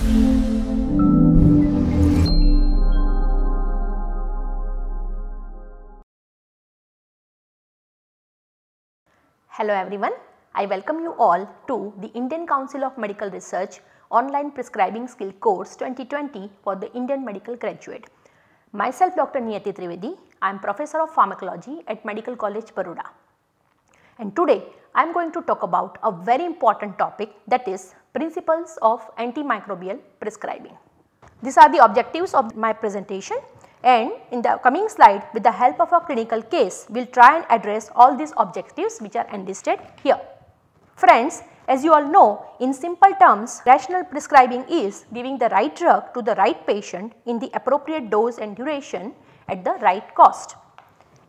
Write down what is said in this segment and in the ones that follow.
Hello everyone, I welcome you all to the Indian Council of Medical Research Online Prescribing Skill Course 2020 for the Indian Medical Graduate. Myself Dr. Niyati Trivedi, I am Professor of Pharmacology at Medical College, Baroda. And today I am going to talk about a very important topic, that is principles of antimicrobial prescribing. These are the objectives of my presentation, and in the coming slide, with the help of a clinical case, we will try and address all these objectives which are enlisted here. Friends, as you all know, in simple terms, rational prescribing is giving the right drug to the right patient in the appropriate dose and duration at the right cost.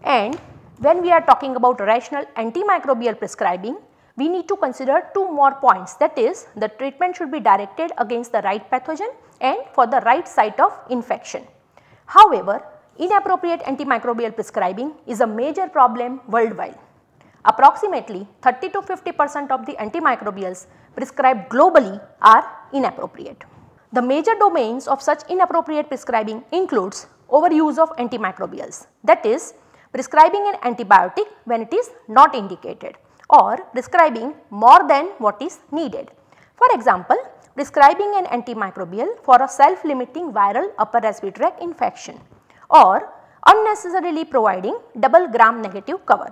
And when we are talking about rational antimicrobial prescribing, we need to consider two more points, that is, the treatment should be directed against the right pathogen and for the right site of infection. However, inappropriate antimicrobial prescribing is a major problem worldwide. Approximately 30 to 50% of the antimicrobials prescribed globally are inappropriate. The major domains of such inappropriate prescribing includes overuse of antimicrobials, that is, prescribing an antibiotic when it is not indicated, or prescribing more than what is needed. For example, prescribing an antimicrobial for a self-limiting viral upper respiratory tract infection, or unnecessarily providing double gram-negative cover.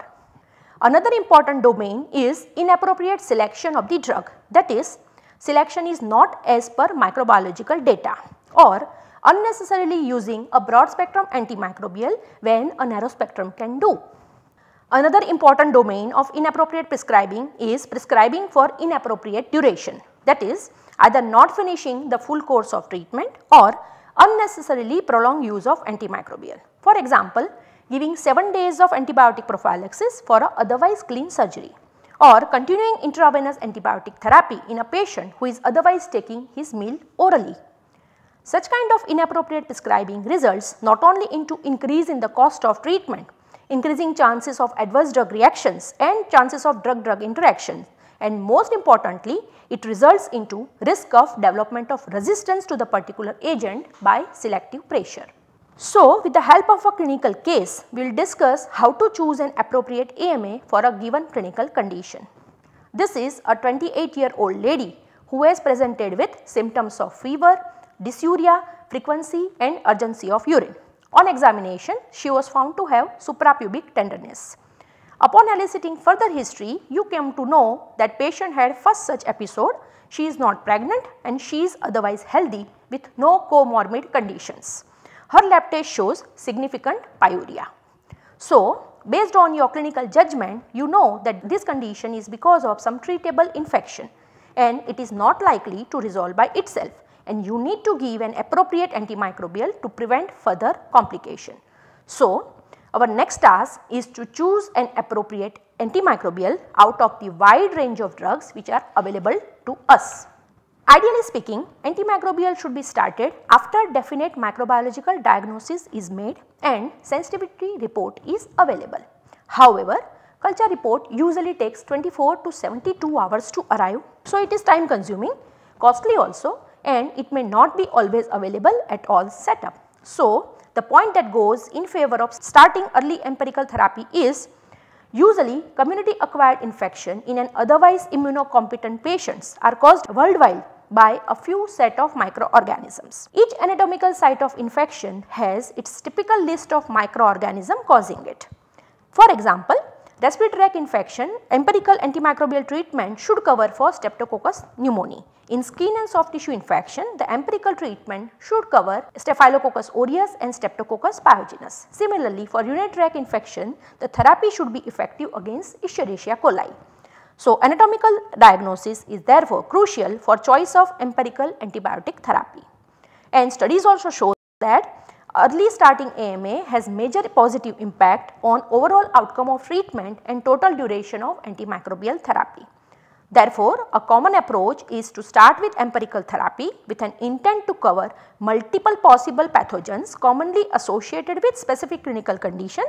Another important domain is inappropriate selection of the drug, that is, selection is not as per microbiological data, or unnecessarily using a broad spectrum antimicrobial when a narrow spectrum can do. Another important domain of inappropriate prescribing is prescribing for inappropriate duration, that is, either not finishing the full course of treatment or unnecessarily prolonged use of antimicrobial. For example, giving 7 days of antibiotic prophylaxis for a otherwise clean surgery, or continuing intravenous antibiotic therapy in a patient who is otherwise taking his meal orally. Such kind of inappropriate prescribing results not only into increase in the cost of treatment, increasing chances of adverse drug reactions and chances of drug-drug interactions, and most importantly, it results into risk of development of resistance to the particular agent by selective pressure. So, with the help of a clinical case, we will discuss how to choose an appropriate AMA for a given clinical condition. This is a 28-year-old lady who has presented with symptoms of fever, dysuria, frequency and urgency of urine. On examination, she was found to have suprapubic tenderness. Upon eliciting further history, you came to know that patient had first such episode, she is not pregnant and she is otherwise healthy with no comorbid conditions. Her lab test shows significant pyuria. So, based on your clinical judgment, you know that this condition is because of some treatable infection and it is not likely to resolve by itself, and you need to give an appropriate antimicrobial to prevent further complication. So, our next task is to choose an appropriate antimicrobial out of the wide range of drugs which are available to us. Ideally speaking, antimicrobial should be started after definite microbiological diagnosis is made and sensitivity report is available. However, culture report usually takes 24 to 72 hours to arrive, so it is time consuming, costly also, and it may not be always available at all setup. So, the point that goes in favor of starting early empirical therapy is usually community acquired infection in an otherwise immunocompetent patients are caused worldwide by a few set of microorganisms. Each anatomical site of infection has its typical list of microorganisms causing it. For example, respiratory tract infection, empirical antimicrobial treatment should cover for Streptococcus pneumoniae. In skin and soft tissue infection, the empirical treatment should cover Staphylococcus aureus and Streptococcus pyogenes. Similarly, for urinary tract infection, the therapy should be effective against Escherichia coli. So, anatomical diagnosis is therefore crucial for choice of empirical antibiotic therapy. And studies also show that early starting AMA has major positive impact on overall outcome of treatment and total duration of antimicrobial therapy. Therefore, a common approach is to start with empirical therapy with an intent to cover multiple possible pathogens commonly associated with specific clinical condition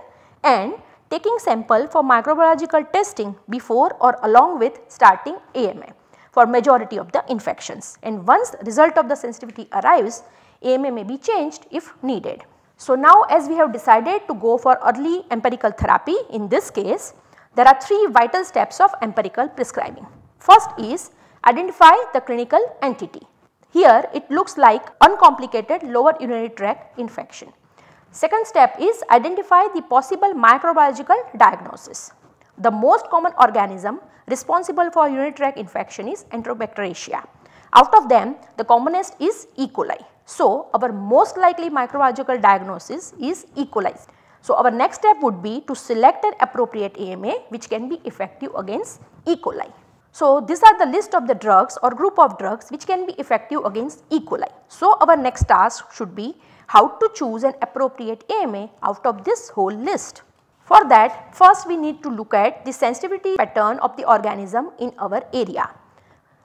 and taking sample for microbiological testing before or along with starting AMA. for majority of the infections, and once the result of the sensitivity arrives, AMA may be changed if needed. So now as we have decided to go for early empirical therapy, in this case there are 3 vital steps of empirical prescribing. First is identify the clinical entity. Here it looks like uncomplicated lower urinary tract infection. Second step is identify the possible microbiological diagnosis. The most common organism responsible for urinary tract infection is Enterobacteriaceae. Out of them, the commonest is E. coli. So, our most likely microbiological diagnosis is E. coli. So, our next step would be to select an appropriate AMA which can be effective against E. coli. So, these are the list of the drugs or group of drugs which can be effective against E. coli. So, our next task should be how to choose an appropriate AMA out of this whole list. For that, first we need to look at the sensitivity pattern of the organism in our area.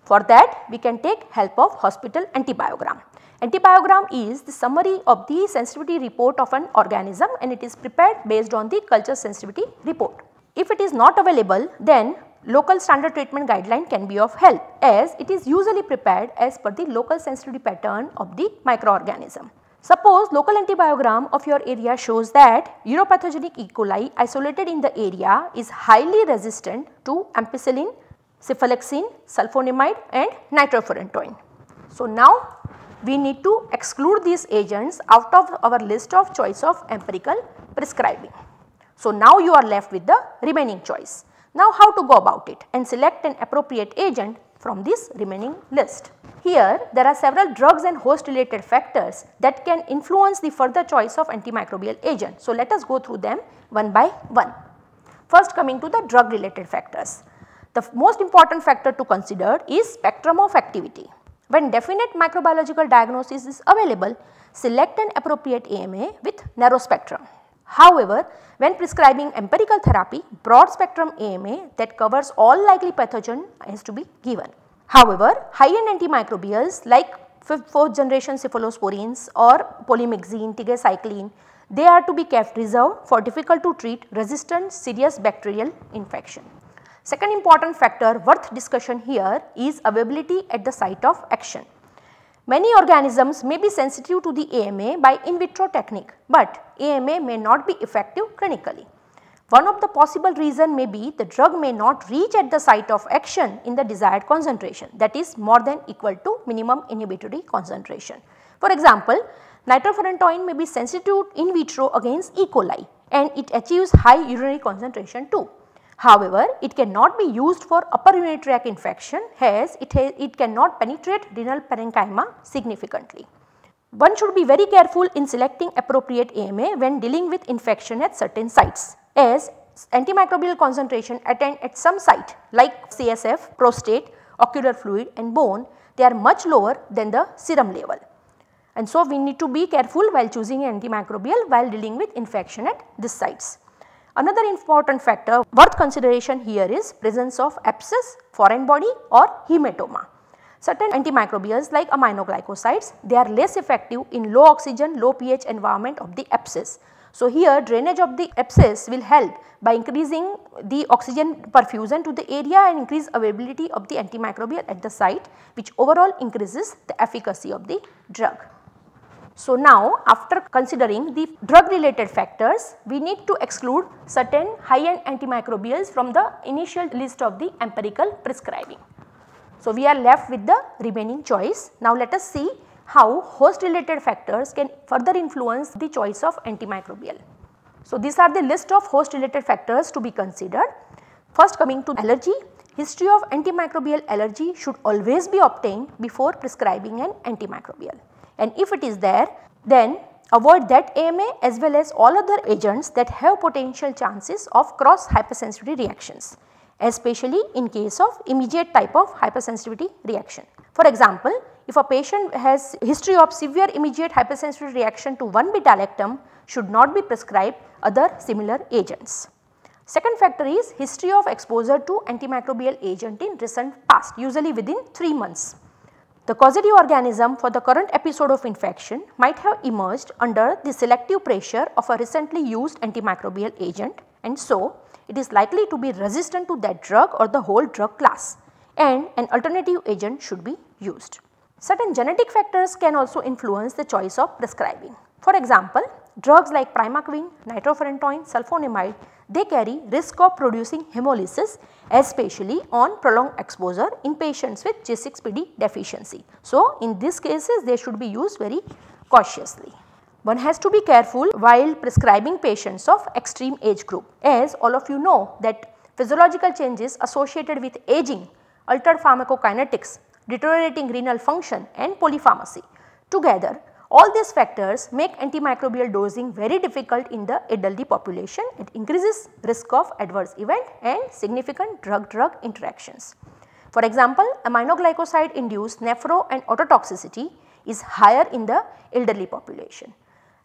For that, we can take help of hospital antibiogram. Antibiogram is the summary of the sensitivity report of an organism, and it is prepared based on the culture sensitivity report. If it is not available, then local standard treatment guideline can be of help, as it is usually prepared as per the local sensitivity pattern of the microorganism. Suppose local antibiogram of your area shows that uropathogenic E. coli isolated in the area is highly resistant to ampicillin, cephalexin, sulfonamide and nitrofurantoin. So now we need to exclude these agents out of our list of choice of empirical prescribing. So now you are left with the remaining choice. Now how to go about it and select an appropriate agent from this remaining list. Here there are several drugs and host related factors that can influence the further choice of antimicrobial agent. So let us go through them one by one. First, coming to the drug related factors. The most important factor to consider is spectrum of activity. When definite microbiological diagnosis is available, select an appropriate AMA with narrow spectrum. However, when prescribing empirical therapy, broad spectrum AMA that covers all likely pathogen is to be given. However, high-end antimicrobials like 4th generation cephalosporins or polymyxin, tigecycline, they are to be kept reserved for difficult to treat resistant serious bacterial infection. Second important factor worth discussion here is availability at the site of action. Many organisms may be sensitive to the AMA by in vitro technique, but AMA may not be effective clinically. One of the possible reason may be the drug may not reach at the site of action in the desired concentration, that is more than equal to minimum inhibitory concentration. For example, nitrofurantoin may be sensitive in vitro against E. coli and it achieves high urinary concentration too. However, it cannot be used for upper urinary tract infection as it cannot penetrate renal parenchyma significantly. One should be very careful in selecting appropriate AMA when dealing with infection at certain sites, as antimicrobial concentration attained at some site like CSF, prostate, ocular fluid and bone, they are much lower than the serum level. And so we need to be careful while choosing antimicrobial while dealing with infection at these sites. Another important factor worth consideration here is presence of abscess, foreign body or hematoma. Certain antimicrobials like aminoglycosides, they are less effective in low oxygen, low pH environment of the abscess. So here drainage of the abscess will help by increasing the oxygen perfusion to the area and increase availability of the antimicrobial at the site, which overall increases the efficacy of the drug. So now after considering the drug related factors, we need to exclude certain high-end antimicrobials from the initial list of the empirical prescribing. So we are left with the remaining choice. Now let us see how host related factors can further influence the choice of antimicrobial. So these are the list of host related factors to be considered. First, coming to allergy, history of antimicrobial allergy should always be obtained before prescribing an antimicrobial. And if it is there, then avoid that AMA as well as all other agents that have potential chances of cross hypersensitivity reactions, especially in case of immediate type of hypersensitivity reaction. For example, if a patient has history of severe immediate hypersensitivity reaction to 1-beta-lactam, should not be prescribed other similar agents. Second factor is history of exposure to antimicrobial agent in recent past, usually within 3 months. The causative organism for the current episode of infection might have emerged under the selective pressure of a recently used antimicrobial agent, and so it is likely to be resistant to that drug or the whole drug class. and an alternative agent should be used. Certain genetic factors can also influence the choice of prescribing. For example, drugs like primaquine, nitrofurantoin, sulfonamide, they carry risk of producing hemolysis, especially on prolonged exposure in patients with G6PD deficiency. So, in these cases they should be used very cautiously. One has to be careful while prescribing patients of extreme age group, as all of you know that physiological changes associated with aging, altered pharmacokinetics, deteriorating renal function and polypharmacy. Together, all these factors make antimicrobial dosing very difficult in the elderly population. It increases risk of adverse event and significant drug-drug interactions. For example, aminoglycoside induced nephro and ototoxicity is higher in the elderly population,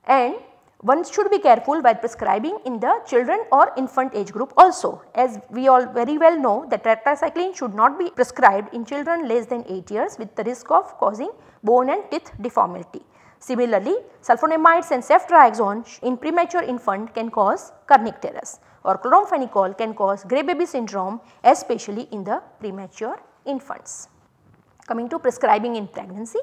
and one should be careful while prescribing in the children or infant age group also, as we all very well know that tetracycline should not be prescribed in children less than 8 years with the risk of causing bone and teeth deformity. Similarly, sulfonamides and ceftriaxone in premature infant can cause kernicterus, or chloramphenicol can cause grey baby syndrome, especially in the premature infants. Coming to prescribing in pregnancy.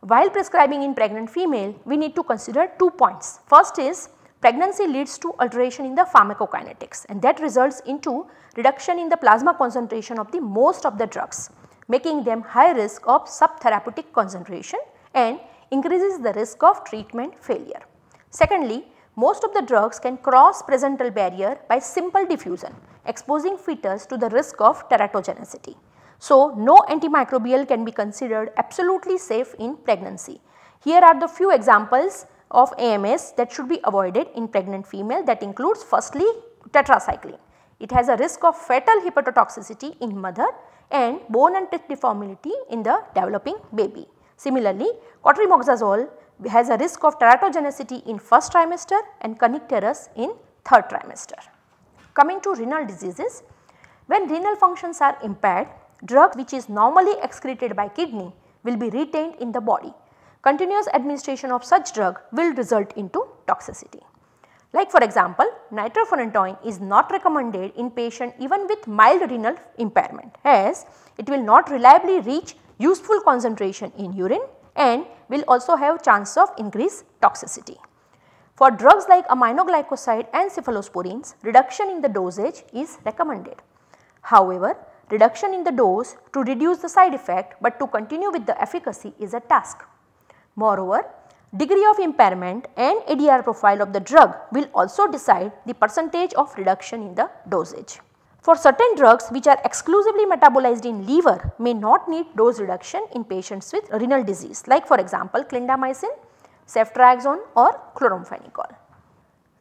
While prescribing in pregnant female, we need to consider 2 points. First is pregnancy leads to alteration in the pharmacokinetics, and that results into reduction in the plasma concentration of the most of the drugs, making them high risk of subtherapeutic concentration and increases the risk of treatment failure. Secondly, most of the drugs can cross placental barrier by simple diffusion, exposing fetus to the risk of teratogenicity. So, no antimicrobial can be considered absolutely safe in pregnancy. Here are the few examples of AMS that should be avoided in pregnant female, that includes firstly tetracycline. It has a risk of fetal hepatotoxicity in mother and bone and teeth deformity in the developing baby. Similarly, cotrimoxazole has a risk of teratogenicity in first trimester and kernicterus in third trimester. Coming to renal diseases, when renal functions are impaired, drug which is normally excreted by kidney will be retained in the body. Continuous administration of such drug will result into toxicity. Like for example, nitrofurantoin is not recommended in patient even with mild renal impairment, as it will not reliably reach useful concentration in urine and will also have chance of increased toxicity. For drugs like aminoglycoside and cephalosporins, reduction in the dosage is recommended. However, reduction in the dose to reduce the side effect, but to continue with the efficacy is a task. Moreover, degree of impairment and ADR profile of the drug will also decide the percentage of reduction in the dosage. For certain drugs which are exclusively metabolized in liver may not need dose reduction in patients with renal disease, like for example clindamycin, ceftriaxone or chloramphenicol.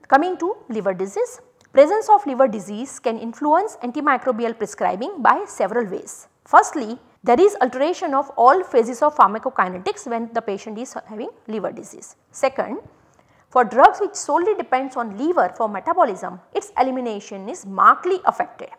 Coming to liver disease. Presence of liver disease can influence antimicrobial prescribing by several ways. Firstly, there is alteration of all phases of pharmacokinetics when the patient is having liver disease. Second, for drugs which solely depends on liver for metabolism, its elimination is markedly affected.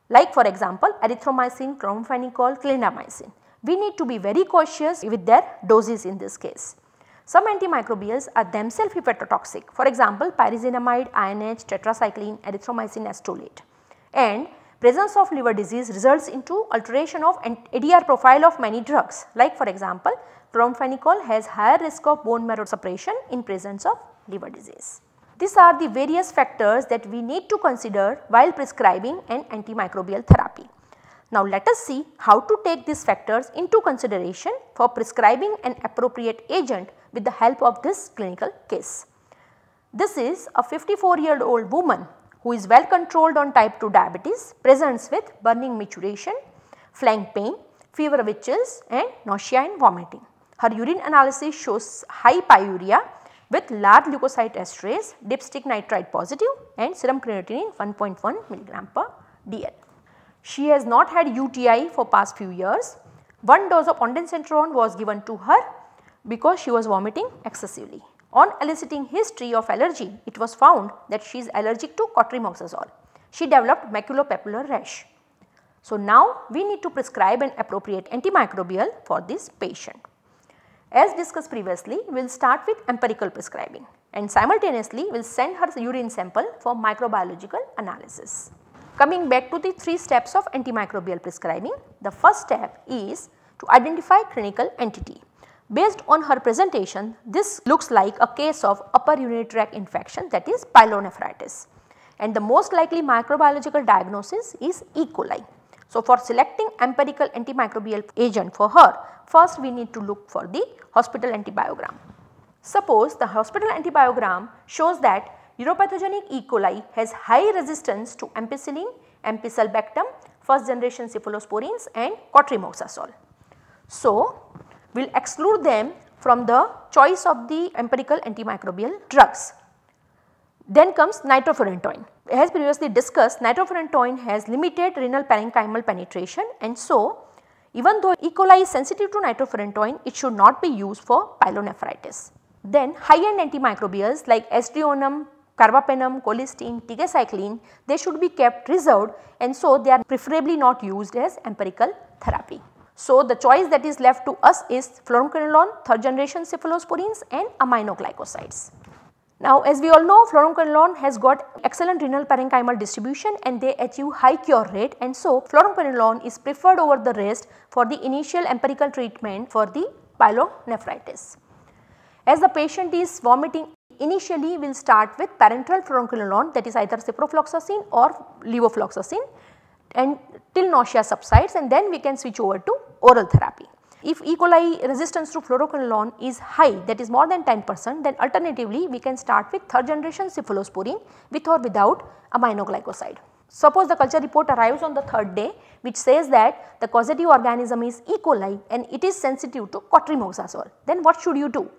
Like for example, erythromycin, chloramphenicol, clindamycin. We need to be very cautious with their doses in this case. Some antimicrobials are themselves hepatotoxic, for example pyrazinamide, INH, tetracycline, erythromycin acetylate, and presence of liver disease results into alteration of ADR profile of many drugs, like for example chloramphenicol has higher risk of bone marrow suppression in presence of liver disease. These are the various factors that we need to consider while prescribing an antimicrobial therapy. Now let us see how to take these factors into consideration for prescribing an appropriate agent with the help of this clinical case. This is a 54-year-old woman who is well controlled on type 2 diabetes, presents with burning micturition, flank pain, fever with chills and nausea and vomiting. Her urine analysis shows high pyuria with large leukocyte esterase, dipstick nitrite positive and serum creatinine 1.1 mg per dl. She has not had UTI for past few years. One dose of ondansetron was given to her because she was vomiting excessively. On eliciting history of allergy, it was found that she is allergic to cotrimoxazole. She developed maculopapular rash. So now we need to prescribe an appropriate antimicrobial for this patient. As discussed previously, we will start with empirical prescribing and simultaneously we will send her urine sample for microbiological analysis. Coming back to the 3 steps of antimicrobial prescribing, the first step is to identify clinical entity. Based on her presentation, this looks like a case of upper urinary tract infection, that is pyelonephritis, and the most likely microbiological diagnosis is E. coli. So, for selecting empirical antimicrobial agent for her, first we need to look for the hospital antibiogram. Suppose the hospital antibiogram shows that uropathogenic E. coli has high resistance to ampicillin, Ampicillobactam, first generation cephalosporins and cotrimoxazole. So, we will exclude them from the choice of the empirical antimicrobial drugs. Then comes nitrofurantoin. As previously discussed, nitrofurantoin has limited renal parenchymal penetration, and so even though E. coli is sensitive to nitrofurantoin, it should not be used for pyelonephritis. Then high-end antimicrobials like Aztreonam, Carbapenem, Colistin, Tigecycline, they should be kept reserved, and so they are preferably not used as empirical therapy. So, the choice that is left to us is fluoroquinolone, third generation cephalosporins and aminoglycosides. Now, as we all know, fluoroquinolone has got excellent renal parenchymal distribution and they achieve high cure rate, and so fluoroquinolone is preferred over the rest for the initial empirical treatment for the pyelonephritis. As the patient is vomiting, initially we will start with parenteral fluoroquinolone, that is either ciprofloxacin or levofloxacin, and till nausea subsides, and then we can switch over to oral therapy. If E. coli resistance to fluoroquinolone is high, that is more than 10%, then alternatively we can start with third generation cephalosporin with or without aminoglycoside. Suppose the culture report arrives on the 3rd day which says that the causative organism is E. coli and it is sensitive to cotrimoxazole, then what should you do?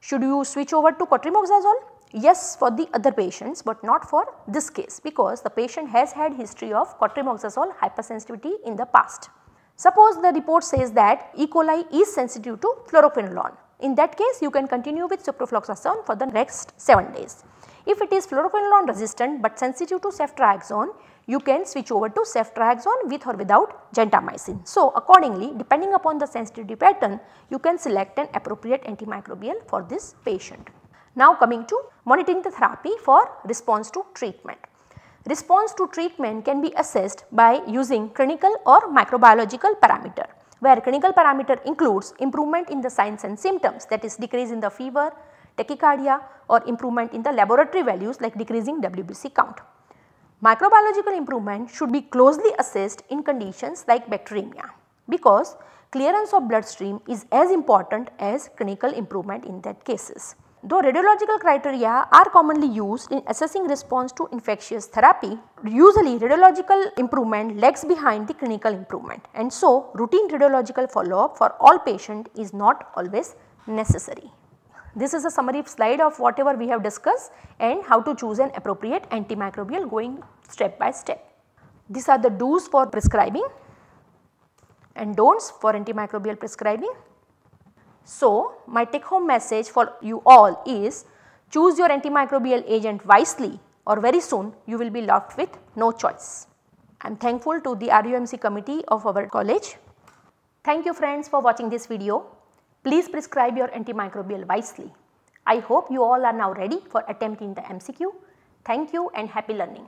Should you switch over to cotrimoxazole? Yes, for the other patients, but not for this case, because the patient has had history of cotrimoxazole hypersensitivity in the past. Suppose the report says that E. coli is sensitive to fluoroquinolone. In that case, you can continue with ciprofloxacin for the next 7 days. If it is fluoroquinolone resistant but sensitive to ceftriaxone, you can switch over to ceftriaxone with or without gentamicin. So, accordingly, depending upon the sensitivity pattern, you can select an appropriate antimicrobial for this patient. Now, coming to monitoring the therapy for response to treatment. Response to treatment can be assessed by using clinical or microbiological parameter, where clinical parameter includes improvement in the signs and symptoms, that is decrease in the fever, tachycardia, or improvement in the laboratory values like decreasing WBC count. Microbiological improvement should be closely assessed in conditions like bacteremia, because clearance of bloodstream is as important as clinical improvement in that cases. Though radiological criteria are commonly used in assessing response to infectious therapy, usually radiological improvement lags behind the clinical improvement, and so routine radiological follow-up for all patients is not always necessary. This is a summary slide of whatever we have discussed and how to choose an appropriate antimicrobial going step by step. These are the do's for prescribing and don'ts for antimicrobial prescribing. So, my take home message for you all is choose your antimicrobial agent wisely or very soon you will be left with no choice. I am thankful to the RUMC committee of our college. Thank you friends for watching this video. Please prescribe your antimicrobial wisely. I hope you all are now ready for attempting the MCQ. Thank you and happy learning.